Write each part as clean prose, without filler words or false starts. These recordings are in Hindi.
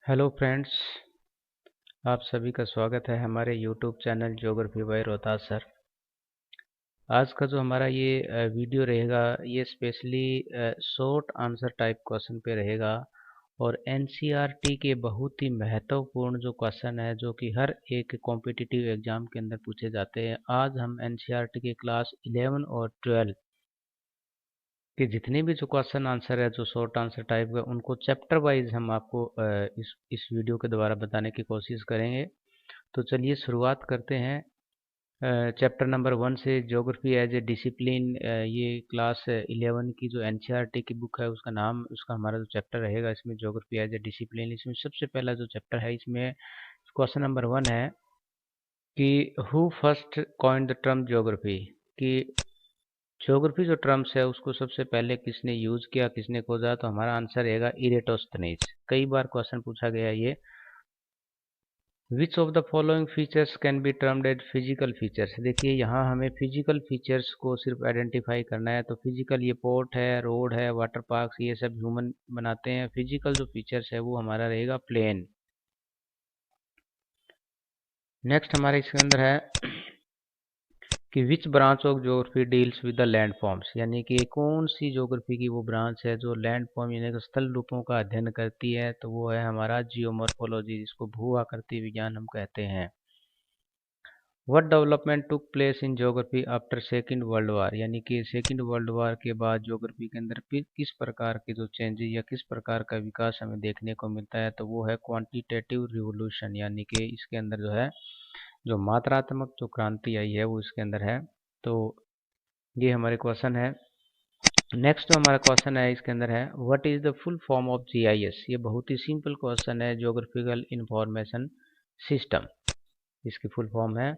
हेलो फ्रेंड्स, आप सभी का स्वागत है हमारे YouTube channel geography bye Rohtas sir. आज का जो हमारा ये वीडियो रहेगा ये specially short answer type question पे रहेगा और एनसीईआरटी के बहुत ही महत्वपूर्ण जो क्वेश्चन है जो कि हर एक कॉम्पिटिटिव एग्जाम के अंदर पूछे जाते हैं। आज हम एनसीईआरटी के क्लास 11 और 12 कि जितने भी जो क्वेश्चन आंसर है जो शॉर्ट आंसर टाइप का उनको चैप्टर वाइज हम आपको इस वीडियो के द्वारा बताने की कोशिश करेंगे। तो चलिए शुरुआत करते हैं चैप्टर नंबर 1 से। ज्योग्राफी एज ए डिसिप्लिन, ये क्लास 11 की जो एनसीईआरटी की बुक है उसका नाम, उसका हमारा जो चैप्टर रहेगा इसमें ज्योग्राफी एज ए डिसिप्लिन। इसमें सबसे पहला जो चैप्टर है इसमें क्वेश्चन नंबर 1 है कि who first coined the term geography, कि ज्योग्राफी जो टर्म्स है उसको सबसे पहले किसने यूज किया, किसने खोजा। तो हमारा आंसर रहेगा इरेटोस्थनीज। कई बार क्वेश्चन पूछा गया ये। Which of the following features can be termed as physical features. देखिए यहाँ हमें फिजिकल फीचर्स को सिर्फ आइडेंटिफाई करना है। तो फिजिकल ये पोर्ट है, रोड है, वाटर पार्क्स, ये सब ह्यूमन बनाते हैं। फिजिकल जो फीचर्स है वो हमारा रहेगा प्लेन। नेक्स्ट हमारे इसके अंदर है कि which branch of geography deals with the land forms, यानी कि कौन सी ज्योग्राफी की वो ब्रांच है जो लैंड फॉर्म यानी कि स्थल रूपों का अध्ययन करती है। तो वो है हमारा जियोमॉर्फोलॉजी, जिसको भू आकृति विज्ञान हम कहते हैं। What development took place in geography after second world war, यानी कि सेकेंड वर्ल्ड वार के बाद ज्योग्राफी के अंदर फिर किस प्रकार के जो चेंजेस या किस प्रकार का विकास हमें देखने को मिलता है। तो वो है क्वांटिटेटिव रिवोल्यूशन, यानी कि इसके अंदर जो है जो मात्रात्मक जो क्रांति आई है वो इसके अंदर है। तो ये हमारे क्वेश्चन है। नेक्स्ट जो हमारा क्वेश्चन है इसके अंदर है what is the full form of GIS. ये बहुत ही सिंपल क्वेश्चन है, ज्योग्राफिकल इंफॉर्मेशन सिस्टम इसकी फुल फॉर्म है।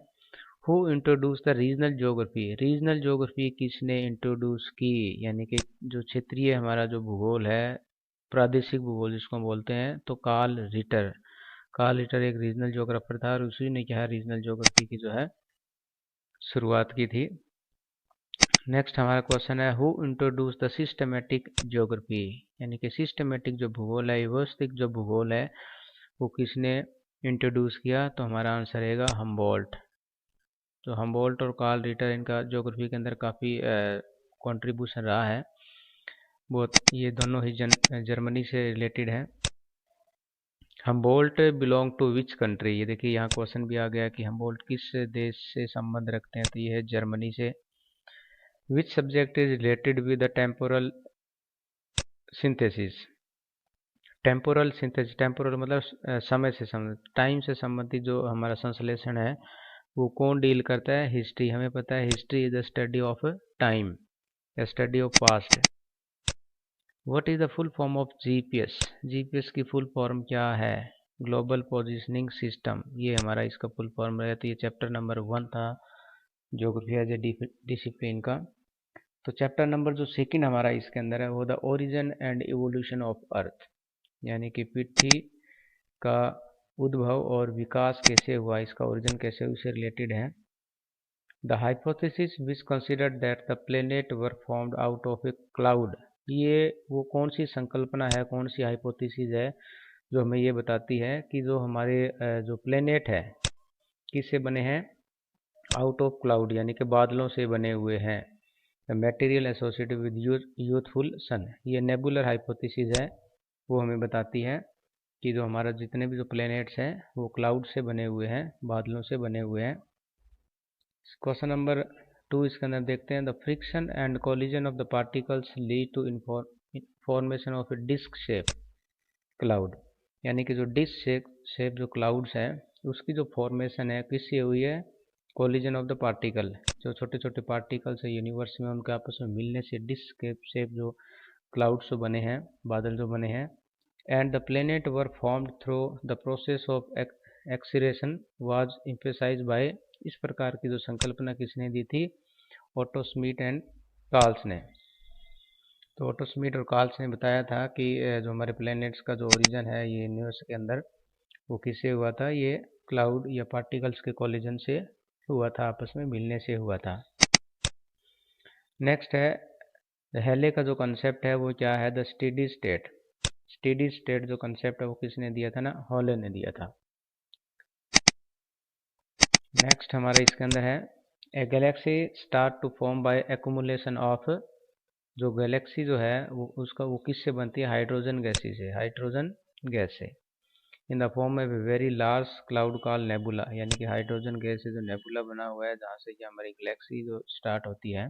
Who introduce the regional geography, regional geography किसने इंट्रोड्यूस की, यानी कि जो क्षेत्रीय हमारा जो भूगोल है, प्रादेशिक भूगोल जिसको हम बोलते हैं। तो कार्ल रिटर, कार्ल रिटर एक रीजनल ज्योग्राफर था और उसी ने क्या है रीजनल ज्योग्राफी की जो है शुरुआत की थी। नेक्स्ट हमारा क्वेश्चन है who introduce the systematic geography, यानी कि सिस्टमेटिक जो भूगोल है, व्यवस्थित जो भूगोल है, वो किसने इंट्रोड्यूस किया। तो हमारा आंसर रहेगा हमबोल्ट। तो हमबोल्ट और कार्ल रिटर, इनका ज्योग्राफी के अंदर काफ़ी कंट्रीब्यूशन रहा है। बहुत ये दोनों ही जर्मनी से रिलेटेड है। Humboldt belong to which country, ये देखिए यहाँ क्वेश्चन भी आ गया कि हमबोल्ट किस देश से संबंध रखते हैं। तो ये है जर्मनी से। Which subject is related with the temporal synthesis, temporal synthesis, temporal मतलब समय से संबंधित, टाइम से संबंधित जो हमारा संश्लेषण है वो कौन डील करता है। हिस्ट्री, हमें पता है history is the study of time, study of past. What is the full form of GPS, GPS की फुल फॉर्म क्या है। ग्लोबल पोजिशनिंग सिस्टम, ये हमारा इसका फुल फॉर्म रहा। तो ये चैप्टर नंबर 1 था ज्योग्राफी एज ए डिसिप्लिन का। तो चैप्टर नंबर जो सेकंड हमारा इसके अंदर है वो the origin and evolution of earth, यानी कि पृथ्वी का उद्भव और विकास कैसे हुआ, इसका ओरिजिन कैसे हुआ, उससे रिलेटेड है। The hypothesis which considered that the planet were formed out of A cloud, ये वो कौन सी संकल्पना है, कौन सी हाइपोथेसिस है जो हमें ये बताती है कि जो हमारे जो प्लेनेट है किससे बने हैं, आउट ऑफ क्लाउड, यानी कि बादलों से बने हुए हैं। मटेरियल एसोसिएटेड विद यूथफुल सन, ये नेबुलर हाइपोथेसिस है, वो हमें बताती है कि जो हमारा जितने भी जो प्लैनेट्स हैं वो क्लाउड से बने हुए हैं, बादलों से बने हुए हैं। क्वेश्चन नंबर 2 इसके अंदर देखते हैं the friction and collision of the particles lead to formation of a disk shape cloud, यानी कि जो डिस्क शेप जो क्लाउड्स है उसकी जो फॉर्मेशन है किससे हुई है, कोलिजन ऑफ द पार्टिकल, जो छोटे छोटे पार्टिकल्स है यूनिवर्स में उनके आपस में मिलने से डिस्क शेप जो क्लाउड्स जो बने हैं, बादल जो बने हैं। And the planet were formed through the process of accretion was emphasised by, इस प्रकार की जो संकल्पना किसने दी थी, ऑटो स्मिथ एंड कार्ल्स ने। तो ऑटो स्मिथ और कार्ल्स ने बताया था कि जो हमारे प्लैनेट्स का जो ओरिजिन है ये यूनिवर्स के अंदर वो किससे हुआ था, ये क्लाउड या पार्टिकल्स के कोलिजन से हुआ था, आपस में मिलने से हुआ था। नेक्स्ट है हेले का जो कंसेप्ट है वो क्या है, the steady state, steady state जो कंसेप्ट है वो किसने दिया था ना, हॉले ने दिया था। नेक्स्ट हमारा इसके अंदर है a galaxy start to form by accumulation of, जो गैलेक्सी जो है वो किससे बनती है, हाइड्रोजन गैसी से, हाइड्रोजन गैस से। इन द फॉर्म में very large cloud call nebula, यानी कि हाइड्रोजन गैस से जो नेबुला बना हुआ है जहाँ से कि हमारी गैलेक्सी जो स्टार्ट होती है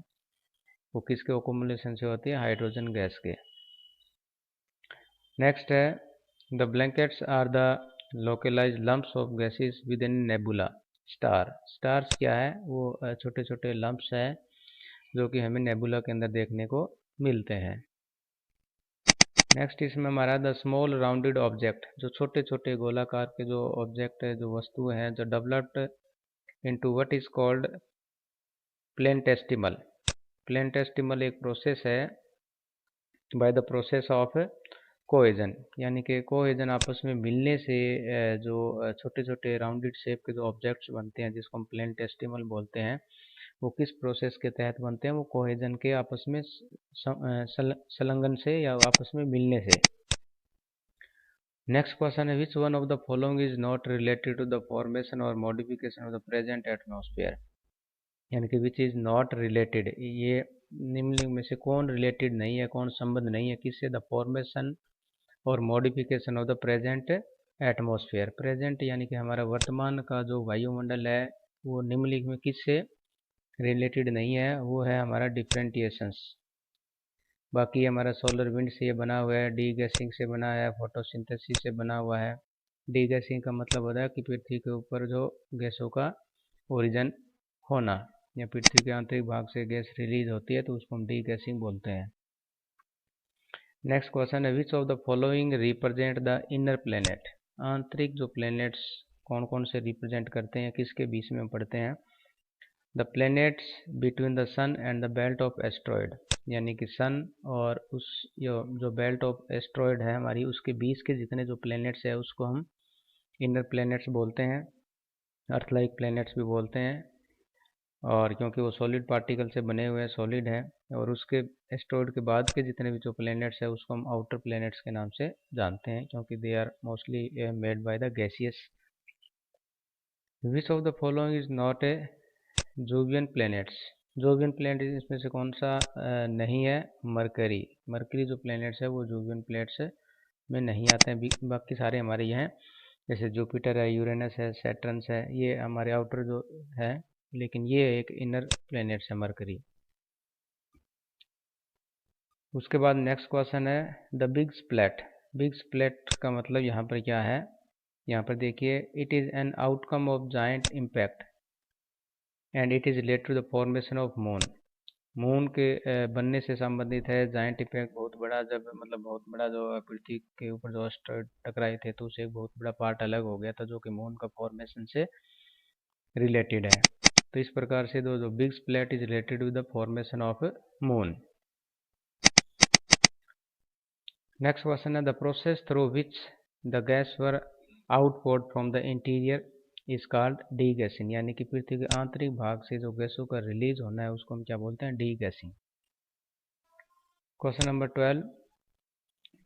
वो किसके एक्यूमुलेशन से होती है, हाइड्रोजन गैस के। नेक्स्ट है the blankets are the localised lumps of gases within nebula star. Stars क्या है, वो छोटे छोटे लम्प्स हैं जो कि हमें नेबुला के अंदर देखने को मिलते हैं। नेक्स्ट इसमें हमारा द स्मॉल राउंडेड ऑब्जेक्ट, जो छोटे छोटे गोलाकार के जो ऑब्जेक्ट है, जो वस्तुएं हैं, जो developed into what is called planetesimal. Planetesimal एक प्रोसेस है by the process of cohesion, यानी कि कोहेजन आपस में मिलने से जो छोटे छोटे राउंडेड शेप के जो ऑब्जेक्ट्स बनते हैं जिसको हम प्लेनेटेसिमल बोलते हैं, वो किस प्रोसेस के तहत बनते हैं, वो कोहेजन के आपस में संलग्न से या आपस में मिलने से। नेक्स्ट क्वेश्चन है which one of the following is not related to the formation और modification of the present atmosphere, यानी कि विच इज नॉट रिलेटेड, ये निम्नलिखित में से कौन रिलेटेड नहीं है, कौन संबंध नहीं है किससे, द फॉर्मेशन और modification of the present atmosphere. Present यानी कि हमारा वर्तमान का जो वायुमंडल है वो निम्नलिखित में किससे रिलेटेड नहीं है, वो है हमारा डिफरेंटिएशंस। बाकी हमारा सोलर विंड से ये बना हुआ है, डी गैसिंग से बना है, फोटोसिंथेसिस से बना हुआ है। डी गैसिंग का मतलब होता है कि पृथ्वी के ऊपर जो गैसों का ओरिजिन होना, या पृथ्वी के आंतरिक भाग से गैस रिलीज होती है तो उसको हम डी गैसिंग बोलते हैं। नेक्स्ट क्वेश्चन है which of the following represent the inner planet. आंतरिक जो प्लेनेट्स कौन कौन से रिप्रेजेंट करते हैं, किसके बीच में पढ़ते हैं, the planets between the sun and the belt of asteroid, यानी कि सन और उस जो बेल्ट ऑफ एस्ट्रॉयड है हमारी उसके बीच के जितने जो प्लेनेट्स है उसको हम इनर प्लेनेट्स बोलते हैं, अर्थ लाइक प्लेनेट्स भी बोलते हैं। और क्योंकि वो सॉलिड पार्टिकल से बने हुए हैं, सॉलिड है, और उसके एस्ट्रॉयड के बाद के जितने भी जो प्लेनेट्स है उसको हम आउटर प्लेनेट्स के नाम से जानते हैं, क्योंकि they are mostly made by the gaseous. Which of the following is not a Jovian planets. Jovian planet इसमें से कौन सा नहीं है, मरकरी। मरकरी जो प्लैनेट्स है वो जोवियन प्लैनेट्स में नहीं आते हैं, बाकी सारे हमारे ये हैं, जैसे जुपिटर है, यूरेनस है, सैटर्न्स है, ये हमारे आउटर जो है, लेकिन ये एक इनर प्लैनेट्स है मरकरी। उसके बाद नेक्स्ट क्वेश्चन है the big splat. Big splat का मतलब यहाँ पर क्या है, यहाँ पर देखिए it is an outcome of giant impact and it is related to the formation of moon. Moon के बनने से संबंधित है। जाइंट इम्पैक्ट बहुत बड़ा, जब मतलब बहुत बड़ा जो पृथ्वी के ऊपर जो एस्टेरॉयड टकराए थे तो उसे एक बहुत बड़ा पार्ट अलग हो गया था जो कि मून का फॉर्मेशन से रिलेटेड है। तो इस प्रकार से जो big splat is related with the formation of moon. Next question है the process through which the gas were outpoured from the interior is called degassing, यानी कि पृथ्वी के आंतरिक भाग से जो गैसों का रिलीज होना है उसको हम क्या बोलते हैं, degassing. Question number 12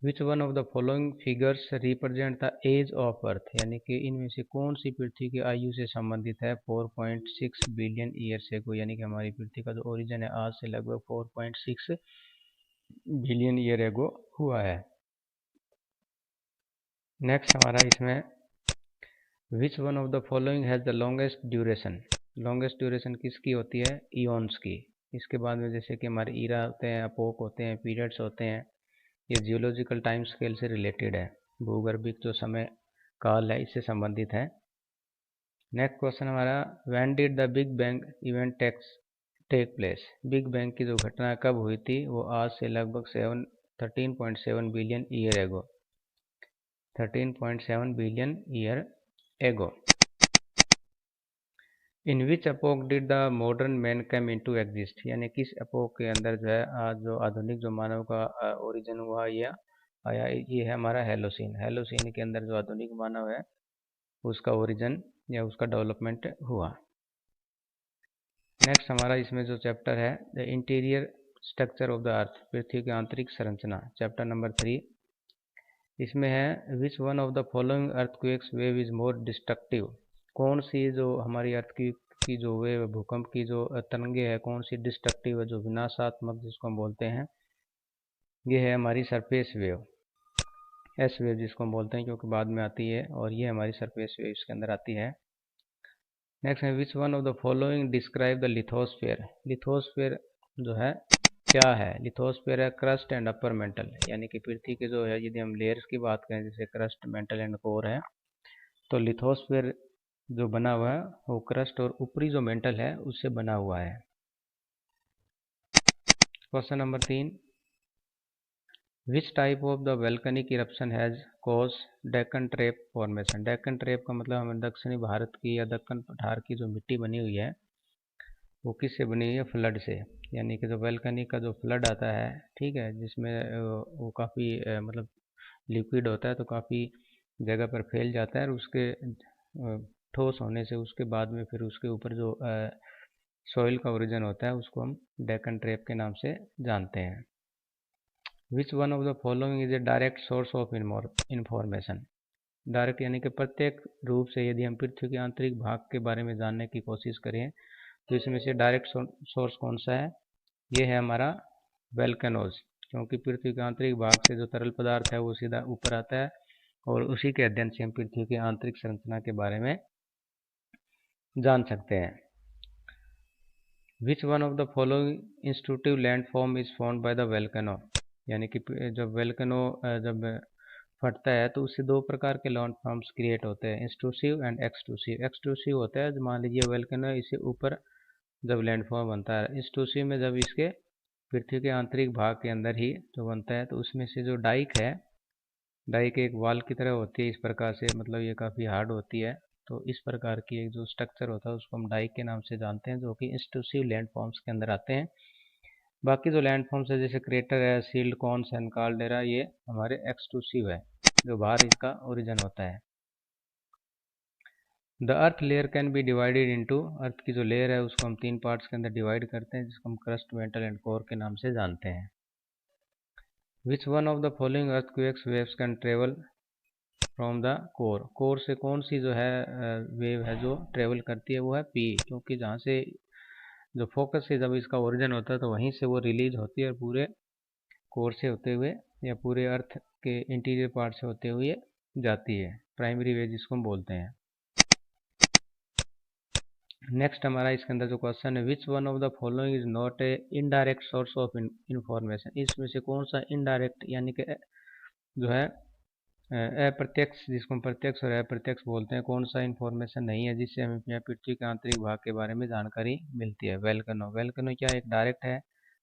which one of the following figures represent the age of earth, यानी कि इनमें से कौन सी पृथ्वी की आयु से संबंधित है 4.6 बिलियन ईयर एगो, यानी कि हमारी पृथ्वी का जो ओरिजिन है आज से लगभग 4.6 बिलियन ईयर एगो हुआ है। नेक्स्ट हमारा इसमें विच one of the following has the longest duration. Longest duration किसकी होती है, ईओन्स की। इसके बाद में जैसे कि हमारे ईरा होते हैं, अपोक होते हैं, पीरियड्स होते हैं, ये जियोलॉजिकल टाइम स्केल से रिलेटेड है, भूगर्भिक जो समय काल है इससे संबंधित है। नेक्स्ट क्वेश्चन हमारा when did the big bang event take place. Big bang की जो घटना कब हुई थी, वो आज से लगभग 13.7 billion year ago, 13.7 billion year ago. In which epoch did the modern man come into exist, यानी किस एपोक के अंदर जो है आज जो आधुनिक जो मानव का ओरिजिन हुआ या आया, ये है हमारा हेलोसीन। हेलोसीन के अंदर जो आधुनिक मानव है उसका ओरिजिन या उसका डेवलपमेंट हुआ। नेक्स्ट हमारा इसमें जो चैप्टर है the interior structure of the earth, पृथ्वी की आंतरिक संरचना, चैप्टर नंबर 3। इसमें है which one of the following earthquakes wave is more destructive. कौन सी जो हमारी अर्थक्वेक की जो वेव, भूकंप की जो तरंगे है, कौन सी डिस्ट्रक्टिव है, जो विनाशात्मक जिसको हम बोलते हैं, ये है हमारी सरफेस वेव, एस वेव जिसको हम बोलते हैं, क्योंकि बाद में आती है, और ये हमारी सरफेस वेव इसके अंदर आती है। नेक्स्ट है which one of the following describe the lithosphere. Lithosphere जो है क्या है? लिथोस्फेयर है क्रस्ट एंड अपर मेंटल, यानी कि पृथ्वी के जो है, यदि हम लेयर्स की बात करें जैसे क्रस्ट, मेंटल एंड कोर है, तो लिथोस्फेयर जो बना हुआ है वो क्रस्ट और ऊपरी जो मेंटल है उससे बना हुआ है। Question number 3, which type of the volcanic eruption has cause Deccan trap formation. Deccan trap का मतलब हमें दक्षिणी भारत की या दक्कन पठार की जो मिट्टी बनी हुई है वो किससे बनी हुई है? फ्लड से। यानी कि जो वोल्केनिक का जो फ्लड आता है, ठीक है, जिसमें वो काफ़ी मतलब लिक्विड होता है, तो काफ़ी जगह पर फैल जाता है, और उसके ठोस होने से उसके बाद में फिर उसके ऊपर जो सॉइल का ओरिजिन होता है उसको हम डेक्कन ट्रैप के नाम से जानते हैं। Which one of the following is a direct source of information. Direct यानी कि प्रत्येक रूप से यदि हम पृथ्वी के आंतरिक भाग के बारे में जानने की कोशिश करें तो इसमें से डायरेक्ट सोर्स कौन सा है? ये है हमारा वोल्केनोज, क्योंकि पृथ्वी के आंतरिक भाग से जो तरल पदार्थ है वो सीधा ऊपर आता है, और उसी के अध्ययन से हम पृथ्वी की आंतरिक संरचना के बारे में जान सकते हैं। Which one of the following इंस्टीट्यूटिव landform is found by the volcano. यानी कि जब वोल्केनो जब फटता है तो उससे दो प्रकार के लैंडफॉर्म्स क्रिएट होते हैं, इंस्ट्रूसिव एंड एक्सट्रूसिव। एक्सट्रूसिव होता है, मान लीजिए वोल्केनो है, इससे ऊपर जब लैंडफॉर्म बनता है। इंस्ट्रूसिव में जब इसके पृथ्वी के आंतरिक भाग के अंदर ही जो बनता है, तो उसमें से जो डाइक है, डाइक एक वाल की तरह होती है इस प्रकार से, मतलब ये काफ़ी हार्ड होती है, तो इस प्रकार की एक जो स्ट्रक्चर होता है उसको हम डाइक के नाम से जानते हैं, जो कि इंस्ट्रूसिव लैंडफॉर्म्स के अंदर आते हैं। बाकी जो लैंडफॉर्म्स है जैसे क्रेटर है, सील्ड कॉन्स एंड काल्डेरा, ये हमारे एक्सट्रूसिव है, जो बाहर इसका ओरिजिन होता है। The earth layer can be divided into, earth की जो लेयर है उसको हम 3 पार्ट्स के अंदर डिवाइड करते हैं, जिसको हम क्रस्ट, मेंटल एंड कोर के नाम से जानते हैं। Which one of the following earthquakes waves can travel from the core. Core से कौन सी जो है वेव है जो ट्रेवल करती है? वो है पी, क्योंकि जहाँ से जो फोकस से जब इसका ओरिजिन होता है तो वहीं से वो रिलीज होती है, और पूरे कोर से होते हुए या पूरे अर्थ के इंटीरियर पार्ट से होते हुए जाती है, प्राइमरी वेव जिसको हम बोलते हैं। नेक्स्ट हमारा इसके अंदर जो क्वेश्चन है, which one of the following is not A indirect source of information. इसमें से कौन सा इनडायरेक्ट यानी कि जो है अप्रत्यक्ष, जिसको हम प्रत्यक्ष और अप्रत्यक्ष बोलते हैं, कौन सा इंफॉर्मेशन नहीं है जिससे हमें पृथ्वी के आंतरिक भाग के बारे में जानकारी मिलती है? वोल्केनो। वोल्केनो क्या एक डायरेक्ट है,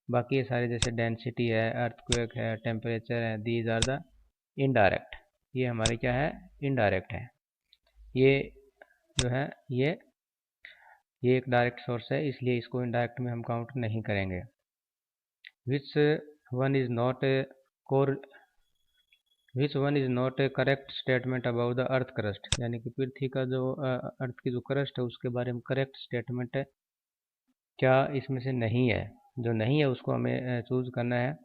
बाकी ये सारे जैसे डेंसिटी है, अर्थक्वेक है, टेम्परेचर है, दीज आर द इनडायरेक्ट। ये हमारे क्या है? इनडायरेक्ट है। ये जो है ये एक डायरेक्ट सोर्स है, इसलिए इसको इनडायरेक्ट में हम काउंट नहीं करेंगे। विच one is not A core, which one is not A correct statement about the earth crust. यानी कि पृथ्वी का जो अर्थ की जो क्रस्ट है उसके बारे में करेक्ट स्टेटमेंट है क्या? इसमें से नहीं है, जो नहीं है उसको हमें चूज करना है।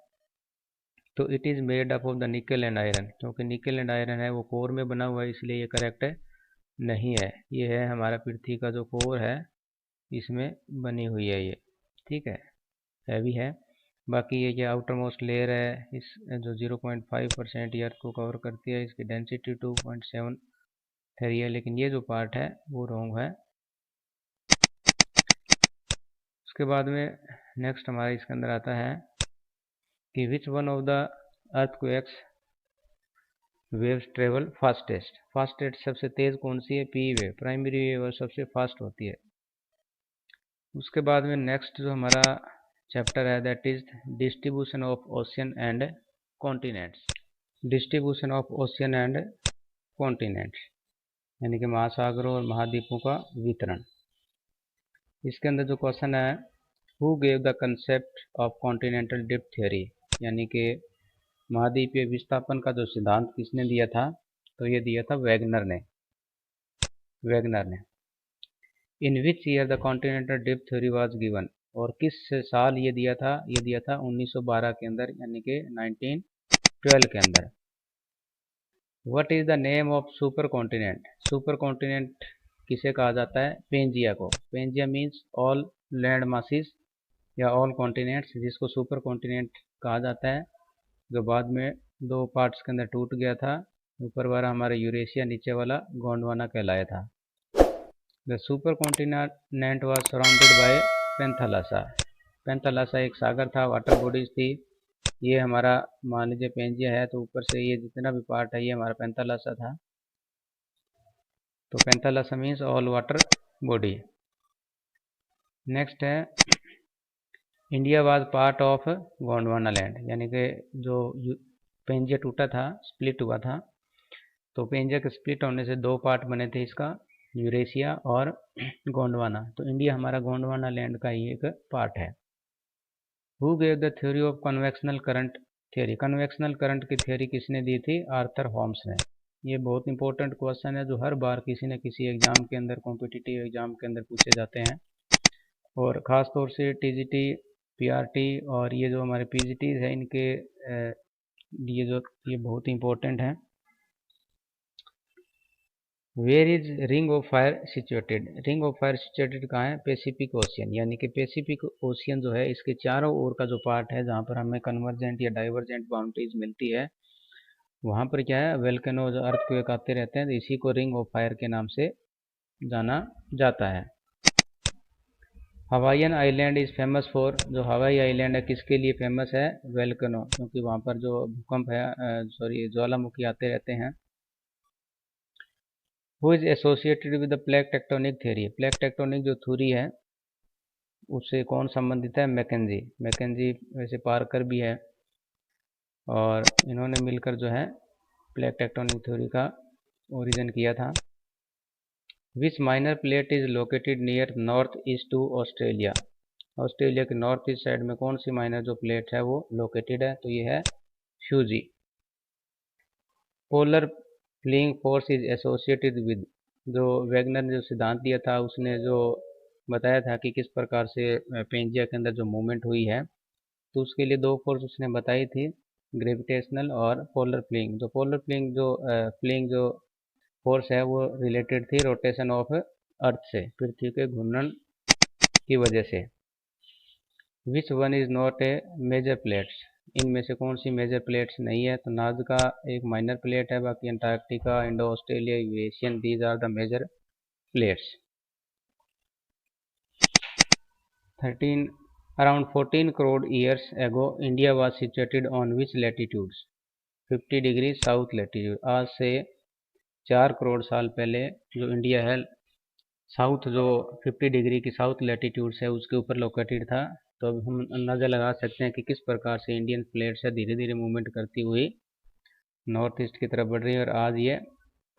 तो it is made up of the निकल एंड आयरन, क्योंकि निकल एंड आयरन है वो कोर में बना हुआ है, इसलिए ये करेक्ट है नहीं है। ये है हमारा पृथ्वी का जो कोर है, इसमें बनी हुई है ये, ठीक है, हैवी है। बाकी ये जो आउटर मोस्ट लेयर है, इस जो 0.5% अर्थ को कवर करती है, इसकी डेंसिटी 2.73 है, लेकिन ये जो पार्ट है वो रॉन्ग है। उसके बाद में नेक्स्ट हमारा इसके अंदर आता है कि विच one of the earthquakes waves travel fastest. Fastest सबसे तेज कौन सी है? पी वेव, प्राइमरी वेव सबसे फास्ट होती है। उसके बाद में नेक्स्ट जो हमारा चैप्टर है that is distribution of ocean and continents. Distribution of ocean and continents यानी कि महासागरों और महाद्वीपों का वितरण। इसके अंदर जो क्वेश्चन है, who gave the concept of continental drift theory, यानी कि महाद्वीपीय विस्थापन का जो सिद्धांत किसने दिया था? तो ये दिया था वैगनर ने। In which year the continental drift theory was given, और किस साल ये दिया था? ये दिया था 1912 के अंदर, यानी कि 1912 के अंदर। What is the name of super continent? Super continent किसे कहा जाता है? पेंजिया को। Pangaea means all land masses या ऑल कॉन्टिनेंट्स, जिसको सुपर कॉन्टिनेंट कहा जाता है, जो बाद में दो पार्ट्स के अंदर टूट गया था। ऊपर वाला हमारा यूरेशिया, नीचे वाला गोंडवाना कहलाया था। The supercontinent was surrounded by Panthalassa. Panthalassa एक सागर था, वाटर बॉडीज थी। ये हमारा मान लीजिए पेंजिया है, तो ऊपर से ये जितना भी पार्ट है ये हमारा पेंथालासा था। तो Panthalassa means all water body. Next है India was part of Gondwana land, यानी कि जो पेंजिया टूटा था, स्प्लिट हुआ था, तो पेंजिया के स्प्लिट होने से दो पार्ट बने थे इसका, यूरेशिया और गोंडवाना। तो इंडिया हमारा गोंडवाना लैंड का ही एक पार्ट है। Who gave the theory of convectional current theory? Convectional current की थ्योरी किसने दी थी? आर्थर होम्स ने। ये बहुत इंपॉर्टेंट क्वेश्चन है, जो हर बार किसी न किसी एग्जाम के अंदर, कॉम्पिटिटिव एग्जाम के अंदर पूछे जाते हैं। और ख़ास तौर से टीजीटी, पीआरटी और ये जो हमारे पीजीटी है, इनके ये बहुत इंपॉर्टेंट है। Where is ring of fire situated? Ring of fire situated कहाँ है? पैसिफिक ओशियन, यानी कि पैसिफिक ओशियन जो है, इसके चारों ओर का जो पार्ट है, जहाँ पर हमें कन्वर्जेंट या डाइवर्जेंट बाउंड्रीज मिलती है, वहाँ पर क्या है, वेल्केनोज, अर्थक्वेक आते रहते हैं, तो इसी को रिंग ऑफ फायर के नाम से जाना जाता है। Hawaiian island is famous for? जो हवाई आइलैंड है किसके लिए फेमस है? वेल्केनो, क्योंकि वहाँ पर जो भूकंप है, ज्वालामुखी आते रहते हैं। Who is associated with the plate tectonic theory? Plate tectonic जो थ्योरी है उससे कौन संबंधित है? मैकेंजी। मैकेंजी वैसे पार्कर भी है, और इन्होंने मिलकर जो है प्लेट टेक्टोनिक थ्योरी का ओरिजिन किया था। Which minor plate is located near north east to Australia? Australia के नॉर्थ ईस्ट साइड में कौन सी माइनर जो प्लेट है वो लोकेटेड है? तो ये है Fuji. Polar fleeing force is associated with? जो वैगनर ने जो सिद्धांत दिया था, उसने जो बताया था कि किस प्रकार से पेंजिया के अंदर जो मूवमेंट हुई है, तो उसके लिए दो फोर्स उसने बताई थी, ग्रेविटेशनल और पोलर फ्लीइंग। जो पोलर फ्लीइंग जो फोर्स है वो रिलेटेड थी रोटेशन ऑफ अर्थ से, पृथ्वी के घूर्णन की वजह से। Which one is not a major plates? इनमें से कौन सी मेजर प्लेट्स नहीं है? तो नाज़का एक माइनर प्लेट है, बाकी Antarctica, Indo Australia, Eurasian, these are the major plates. 13 around 14 crore years ago India was situated on which latitudes? 50 degree south latitude. आज से 4 करोड़ साल पहले जो इंडिया है, साउथ जो 50 डिग्री की साउथ लैटिट्यूड्स है उसके ऊपर लोकेटेड था। तो अब हम अंदाज़ा लगा सकते हैं कि किस प्रकार से इंडियन प्लेट्स है धीरे धीरे मूवमेंट करती हुई नॉर्थ ईस्ट की तरफ बढ़ रही है, और आज ये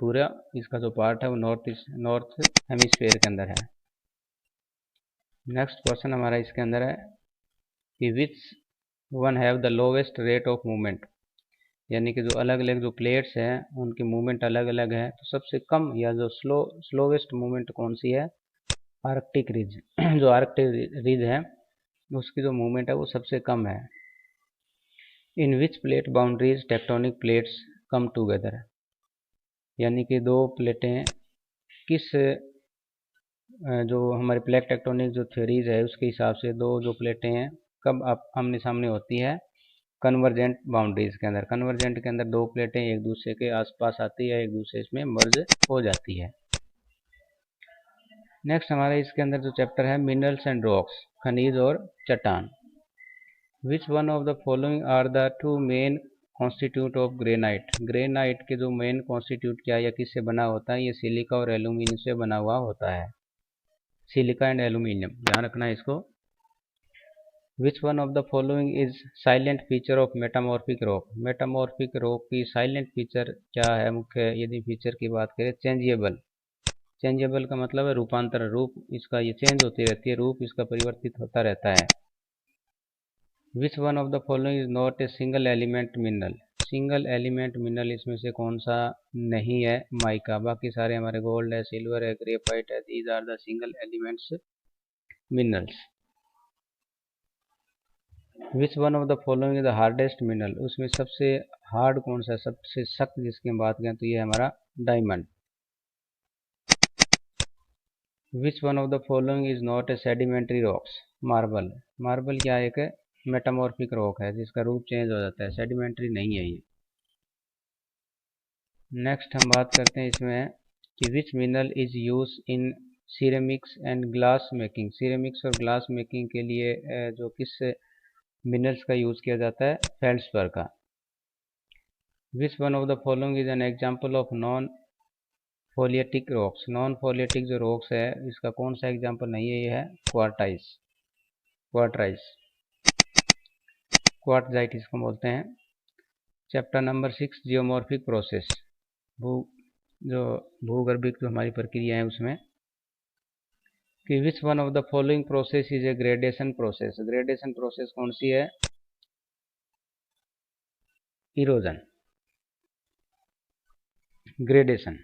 पूरा इसका जो पार्ट है वो नॉर्थ हेमिस्फीयर के अंदर है। नेक्स्ट क्वेश्चन हमारा इसके अंदर है कि which one have the lowest rate of movement? यानी कि जो अलग अलग जो प्लेट्स हैं उनकी मूवमेंट अलग अलग है, तो सबसे कम या जो स्लोवेस्ट मूवमेंट कौन सी है? Arctic Ridge. जो आर्कटिक रिज है उसकी जो मूवमेंट है वो सबसे कम है। In which plate boundaries tectonic plates come together? यानी कि दो प्लेटें किस जो हमारे प्लेट टेक्टोनिक जो थ्योरीज है उसके हिसाब से दो जो प्लेटें हैं कब आमने सामने होती है? कन्वर्जेंट बाउंड्रीज के अंदर। कन्वर्जेंट के अंदर दो प्लेटें एक दूसरे के आसपास आती है, एक दूसरे इसमें मर्ज हो जाती है। नेक्स्ट हमारा इसके अंदर जो चैप्टर है मिनरल्स एंड रॉक्स, खनिज और चट्टान। Which one of the following are the two main constitute of granite? Granite के जो मेन कॉन्स्टिट्यूट क्या या किससे बना होता है? ये सिलिका और एल्यूमिनियम से बना हुआ होता है। सिलिका एंड एल्यूमिनियम, ध्यान रखना है इसको। विच one of the following is silent feature of metamorphic rock? Metamorphic rock की साइलेंट फीचर क्या है? मुख्य यदि फीचर की बात करें, चेंजेबल। चेंजेबल का मतलब है रूपांतर, रूप इसका ये चेंज होती रहती है, रूप इसका परिवर्तित होता रहता है। Which one of the following is not a single element mineral? Single element mineral इसमें से कौन सा नहीं है? माइका। बाकी सारे हमारे गोल्ड है, सिल्वर है, ग्रेफाइट है, these are the single elements minerals. Which one of the following is the hardest mineral, उसमें सबसे हार्ड कौन सा, सबसे सख्त जिसकी हम बात करें तो ये हमारा diamond. Which one of the following is not A sedimentary rocks, marble. Marble क्या एक मेटामॉर्फिक रॉक है जिसका रूप चेंज हो जाता है, सेडिमेंट्री नहीं है ये। नेक्स्ट हम बात करते हैं इसमें कि विच mineral is use in ceramics and glass making, ceramics और ग्लास मेकिंग के लिए जो किस मिनरल्स का यूज किया जाता है, फेल्ड्सपर का। Which one of the following is an example of non foliated rocks, non foliated जो रॉक्स है इसका कौन सा एग्जाम्पल नहीं है, ये है क्वार्टाइस, क्वार्टाइस, क्वार्टजाइट इसको बोलते हैं। चैप्टर नंबर 6 जियोमॉर्फिक प्रोसेस, जो भूगर्भिक जो हमारी प्रक्रिया है उसमें कि विच one of the following process is a gradation process, gradation process कौन सी है, erosion, gradation.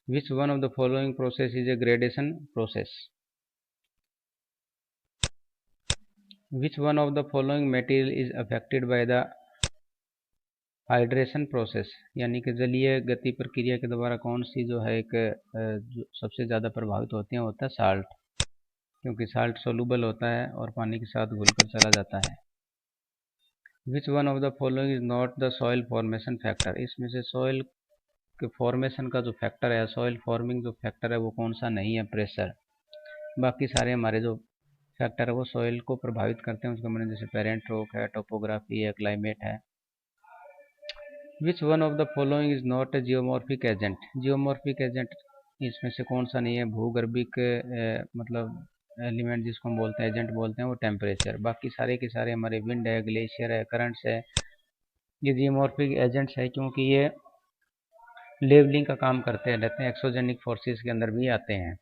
Which one of the following process is a gradation process. Which one of the following material is affected by the hydration process, यानी कि जलीय गति प्रक्रिया के द्वारा कौन सी जो है एक जो सबसे ज़्यादा प्रभावित होती है होता है साल्ट, क्योंकि साल्ट सोलूबल होता है और पानी के साथ घुलकर चला जाता है। Which one of the following is not the soil formation factor, इसमें से सॉइल के फॉर्मेशन का जो फैक्टर है, सॉइल फॉर्मिंग जो फैक्टर है वो कौन सा नहीं है, प्रेशर। बाकी सारे हमारे जो फैक्टर है वो सॉइल को प्रभावित करते हैं, उसका मतलब जैसे पेरेंट रॉक है, टोपोग्राफी है, क्लाइमेट है। Which one of the following is not A geomorphic agent, geomorphic agent इसमें से कौन सा नहीं है, भूगर्भिक मतलब एलिमेंट जिसको हम बोलते हैं, एजेंट बोलते हैं, वो टेम्परेचर। बाकी सारे के सारे हमारे विंड है, ग्लेशियर है, करंट्स है, ये जियोमॉर्फिक एजेंट्स है क्योंकि ये लेवलिंग का काम करते रहते हैं, एक्सोजेनिक फोर्सेस के अंदर भी आते हैं।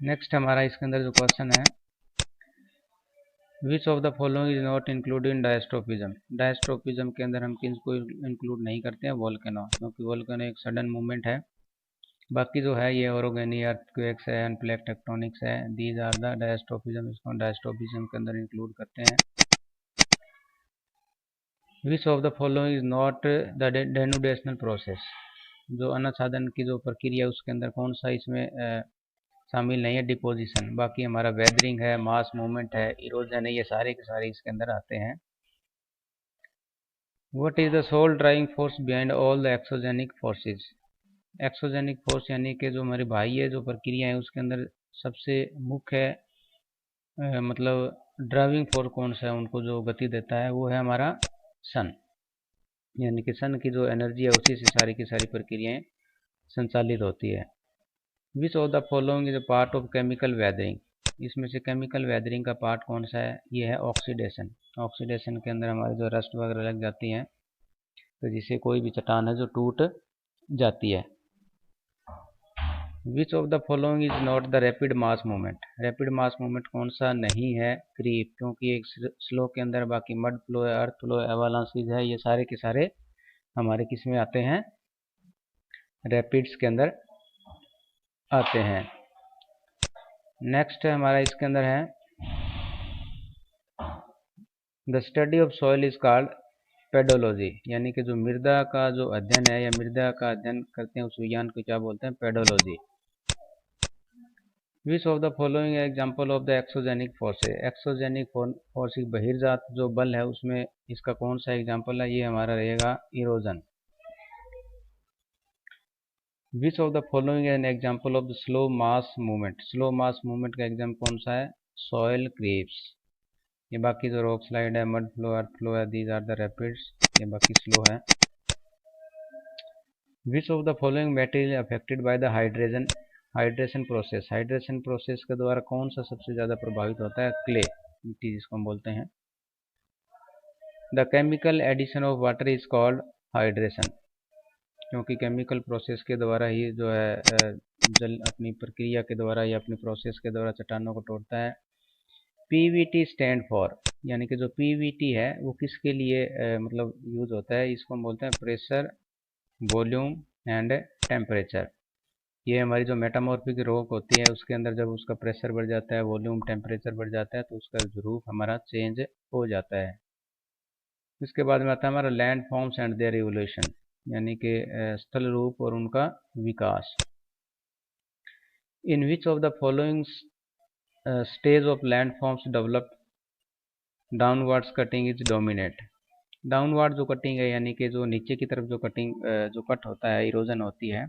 नेक्स्ट हमारा इसके अंदर जो क्वेश्चन है, which of the following is not included in diastrophism, diastrophism के अंदर हम किसको इंक्लूड नहीं करते हैं, वोल्केनो, क्योंकि वोल्केनो एक सडन मूवमेंट है। बाकी जो है ये ओरोगेनी, अर्थक्वेक्स है, अनप्लेट टेक्टोनिक्स है, दीज आर द डायस्ट्रोफिज्म, इसको डायस्ट्रोफिज्म के अंदर इंक्लूड करते हैं। Which of the following is not the denudational process, जो अनाच्छादन की जो प्रक्रिया है उसके अंदर कौन सा इसमें शामिल नहीं है, डिपोजिशन। बाकी हमारा वेदरिंग है, मास मूवमेंट है, इरोजन है, ये सारे के सारे इसके अंदर आते हैं। What is the sole driving force behind all the exogenic forces, exogenic force यानी कि जो हमारी बाह्य जो प्रक्रिया है उसके अंदर सबसे मुख्य मतलब ड्राइविंग फोर्स कौन सा है, उनको जो गति देता है वो है हमारा सन, यानी कि सन की जो एनर्जी है उसी से सारी की सारी प्रक्रियाएं संचालित होती है। Which of the following is a part of chemical weathering, इसमें से केमिकल वेदरिंग का पार्ट कौन सा है, ये है ऑक्सीडेशन। ऑक्सीडेशन के अंदर हमारी जो रस्ट वगैरह लग जाती हैं तो जिससे कोई भी चट्टान है जो टूट जाती है। Which of the following is not the rapid mass movement, rapid mass movement कौन सा नहीं है, क्रीप, क्योंकि एक स्लो के अंदर बाकी मड फ्लो है, अर्थ फ्लो है, एवालांसीज है, ये सारे के सारे हमारे किस में आते हैं, रैपिड्स के अंदर आते हैं। नेक्स्ट हमारा इसके अंदर है the study of soil is called pedology, यानी कि जो मृदा का जो अध्ययन है या मृदा का अध्ययन करते हैं उस विज्ञान को क्या बोलते हैं, pedology. Which of the following example of the exogenic forces, exogenic force बहिर्जात जो बल है उसमें इसका कौन सा एग्जाम्पल है, ये हमारा रहेगा erosion. Which of the following N example of the slow mass movement, slow mass movement का एग्जाम्पल कौन सा है, सॉइल क्रीप्स। ये बाकी जो रॉक स्लाइड है, मड फ्लो, अर्थ फ्लो है, दीज आर द रैपिड्स, ये बाकी स्लो है। Which of the following material affected by the hydration process, hydration process के द्वारा कौन सा सबसे ज़्यादा प्रभावित होता है, क्ले, मिट्टी जिसको हम बोलते हैं। The chemical addition of water is called hydration, क्योंकि केमिकल प्रोसेस के द्वारा ही जो है जल अपनी प्रक्रिया के द्वारा या अपनी प्रोसेस के द्वारा चट्टानों को तोड़ता है। पीवीटी स्टैंड फॉर, यानी कि जो पीवीटी है वो किसके लिए मतलब यूज होता है, इसको हम बोलते हैं प्रेशर, वॉल्यूम एंड टेम्परेचर। ये हमारी जो मेटामॉर्फिक रॉक होती है उसके अंदर जब उसका प्रेशर बढ़ जाता है, वॉल्यूम टेम्परेचर बढ़ जाता है, तो उसका रूप हमारा चेंज हो जाता है। इसके बाद में आता है हमारा landforms and their evolution, यानी कि स्थल रूप और उनका विकास। In which of the following stage of landforms develop downwards cutting is dominate. Downward जो कटिंग है, यानी कि जो नीचे की तरफ जो कटिंग जो कट होता है, इरोजन होती है,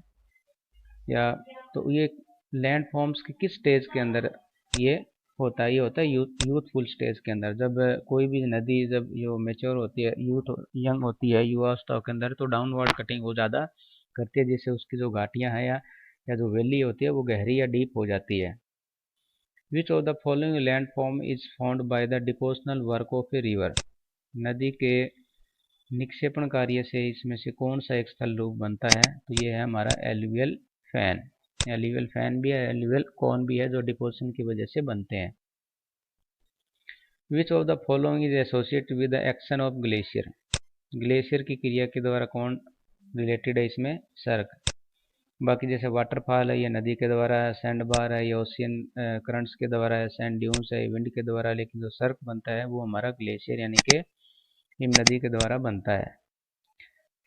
या तो ये लैंड फॉर्म्स के किस स्टेज के अंदर ये होता है? ये होता है यूथफुल स्टेज के अंदर। जब कोई भी नदी जब यो मेच्योर होती है, यंग होती है, युवावस्था के अंदर, तो डाउनवर्ड कटिंग वो ज़्यादा करती है, जिससे उसकी जो घाटियाँ हैं या जो वैली होती है वो गहरी या डीप हो जाती है। Which of the following landform is found by the depositional work of a river. नदी के निक्षेपण कार्य से इसमें से कौन सा एक स्थल रूप बनता है? तो ये है हमारा एलुवियल फैन। एलुवियल फैन भी है, एलुवियल कॉन भी है, जो डिपोजिशन की वजह से बनते हैं। Which of the following is associated with the action of glacier. Glacier की क्रिया के द्वारा कौन रिलेटेड है इसमें? सर्क। बाकी जैसे वाटरफॉल है, ये नदी के द्वारा है, सैंड बार है, ये ओशियन करंट्स के द्वारा है, सैंड ड्यून्स है, विंड के द्वारा, लेकिन जो सर्क बनता है वो हमारा ग्लेशियर यानी कि हिम नदी के द्वारा बनता है।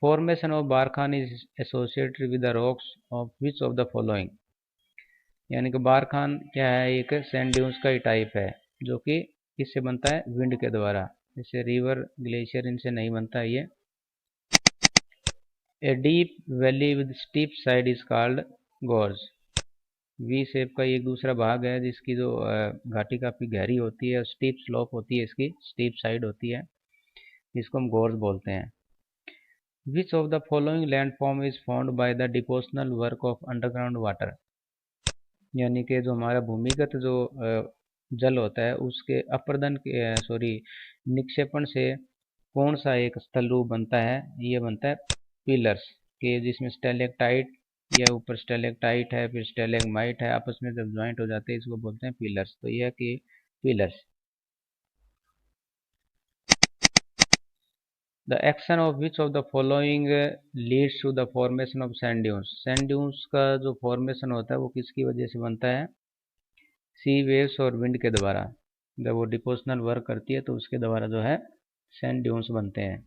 Formation of Barkhan is associated with the rocks of which of the following. यानी कि बारखान क्या है? एक सैंड ड्यून्स का ही टाइप है, जो कि किससे बनता है? विंड के द्वारा। जैसे रिवर ग्लेशियर इनसे नहीं बनता है ये। A deep valley with steep side is called गोर्ज। V shape का एक दूसरा भाग है जिसकी जो घाटी काफ़ी गहरी होती है, स्टीप स्लोप होती है, इसकी स्टीप साइड होती है, जिसको हम गोर्ज बोलते हैं। Which of the following landform is found by the depositional work of underground water. यानी कि जो हमारा भूमिगत जो जल होता है उसके अपर्दन के निक्षेपण से कौन सा एक स्थल रूप बनता है? ये बनता है पिलर्स के, जिसमें स्टेलेक्टाइट या ऊपर स्टेलेक्टाइट है, फिर स्टेलेगमाइट है, आपस में जब ज्वाइंट हो जाते हैं इसको बोलते हैं पिलर्स। तो यह कि pillars. The action of which of the following leads to the formation of sand dunes. Sand dunes का जो फॉर्मेशन होता है वो किसकी वजह से बनता है? सी वेव्स और विंड के द्वारा। जब वो डिपोजनल वर्क करती है तो उसके द्वारा जो है सैंड ड्यून्स बनते हैं।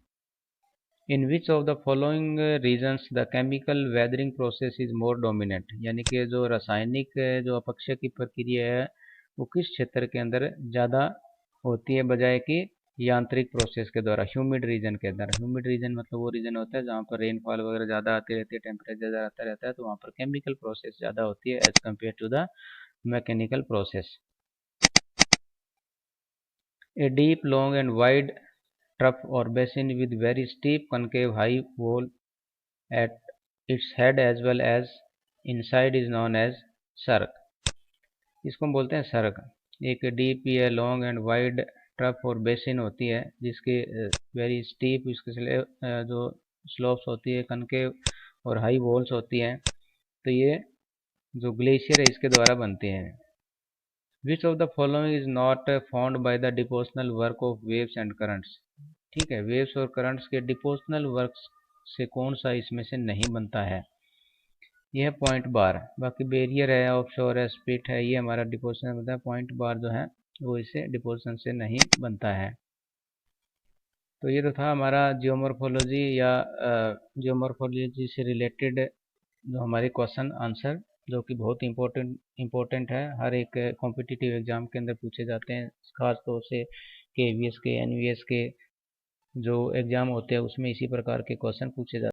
In which of the following regions the chemical weathering process is more dominant. यानी कि जो रासायनिक जो अपक्षय की प्रक्रिया है वो किस क्षेत्र के अंदर ज़्यादा होती है बजाय कि यांत्रिक प्रोसेस के द्वारा? ह्यूमिड रीजन के अंदर। ह्यूमिड रीजन मतलब वो रीजन होता है जहाँ पर रेनफॉल वगैरह ज़्यादा आती रहती है, टेम्परेचर ज़्यादा आता रहता है, तो वहाँ पर केमिकल प्रोसेस ज़्यादा होती है as compared to the mechanical process. A deep, long and wide trough or basin with very steep concave high wall at its head as well as inside is known as सर्क। इसको हम बोलते हैं सर्क। एक डीप या लॉन्ग एंड वाइड ट्रफ और बेसिन होती है जिसके वेरी स्टीप इसके जो स्लोप्स होती है, कनकेव और हाई वॉल्स होती हैं, तो ये जो ग्लेशियर है इसके द्वारा बनते हैं। Which of the following is not found by the depositional work of waves and currents. ठीक है, वेव्स और करंट्स के डिपोजनल वर्क से कौन सा इसमें से नहीं बनता है? यह पॉइंट बार। बाकी बैरियर है, ऑफशोर है, स्पिट है, ये हमारा डिपोजिशन बनता है। पॉइंट बार जो है वो इससे डिपोजिशन से नहीं बनता है। तो ये तो था हमारा जियोमॉर्फोलॉजी या जियोमॉर्फोलॉजी से रिलेटेड जो हमारे क्वेश्चन आंसर, जो कि बहुत इम्पोर्टेंट है, हर एक कॉम्पिटिटिव एग्जाम के अंदर पूछे जाते हैं, खास तौर से KVS के, NVS के जो एग्ज़ाम होते हैं उसमें इसी प्रकार के क्वेश्चन पूछे जाते हैं।